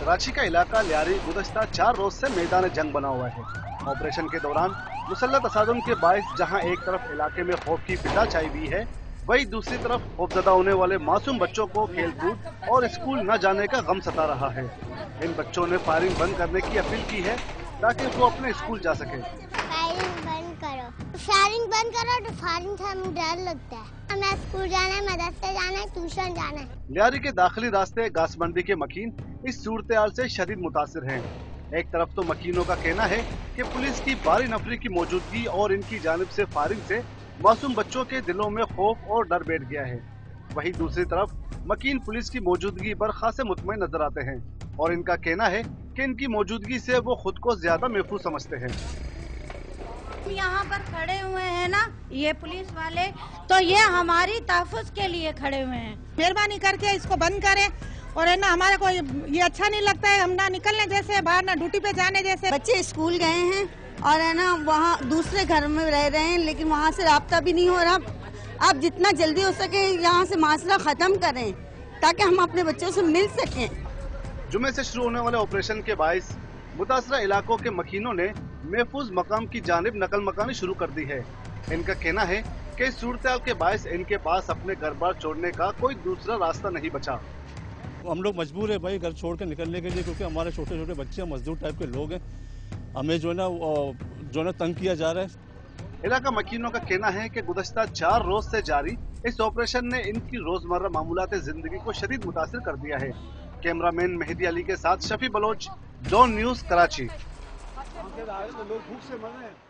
कराची का इलाका लियारी गुज़श्ता 4 रोज से मैदान जंग बना हुआ है। ऑपरेशन के दौरान मुसल्लह तसादुम के बायस जहां एक तरफ इलाके में खौफ की फिजा छाई हुई है, वहीं दूसरी तरफ खौफजदा होने वाले मासूम बच्चों को खेल कूद और स्कूल न जाने का गम सता रहा है। इन बच्चों ने फायरिंग बंद करने की अपील की है ताकि वो अपने स्कूल जा सके। फायरिंग बंद करो तो फायरिंग से हमें डर लगता है। हमें स्कूल जाना है, मदरसे जाना है, ट्यूशन जाना है। लियारी के दाखिली रास्ते गासमंडी के मकीन इस सूरत-ए-हाल से शदीद मुतासिर हैं। एक तरफ तो मकीनों का कहना है कि पुलिस की भारी नफरी की मौजूदगी और इनकी जानिब से फायरिंग से मासूम बच्चों के दिलों में खौफ और डर बैठ गया है। वहीं दूसरी तरफ मकीन पुलिस की मौजूदगी पर खासे मुतमईन नजर आते हैं और इनका कहना है कि इनकी मौजूदगी से वो खुद को ज्यादा महफूज समझते हैं। यहाँ पर खड़े हुए हैं ना ये पुलिस वाले, तो ये हमारी तहफ़्फ़ुज़ के लिए खड़े हुए हैं। मेहरबानी करके इसको बंद करें और है ना, हमारे को ये अच्छा नहीं लगता है। हम ना निकलने जैसे, बाहर ना ड्यूटी पे जाने जैसे। बच्चे स्कूल गए हैं और है ना वहाँ दूसरे घर में रह रहे हैं, लेकिन वहाँ से राब्ता भी नहीं हो रहा। आप जितना जल्दी हो सके यहाँ से मासला खत्म करें ताकि हम अपने बच्चों से मिल सकें। जुमे से शुरू होने वाले ऑपरेशन के बायस मुतासरा इलाकों के मकीनों ने महफूज मकाम की जानिब नकल मकानी शुरू कर दी है। इनका कहना है कि इस सूरत-ए-हाल के बायस इनके पास अपने घर बार छोड़ने का कोई दूसरा रास्ता नहीं बचा। हम लोग मजबूर है भाई घर छोड़ के निकलने के लिए, क्योंकि हमारे छोटे छोटे बच्चे मजदूर टाइप के लोग हैं। हमें जो है ना तंग किया जा रहा है। इलाका मकीनों का कहना है कि गुज़श्ता 4 रोज से जारी इस ऑपरेशन ने इनकी रोजमर्रा मामूलात जिंदगी को शदीद मुतासिर कर दिया है। कैमरामैन मेहदी अली के साथ शफी बलोच, जॉन न्यूज, कराची। लोग भूख से मर रहे हैं।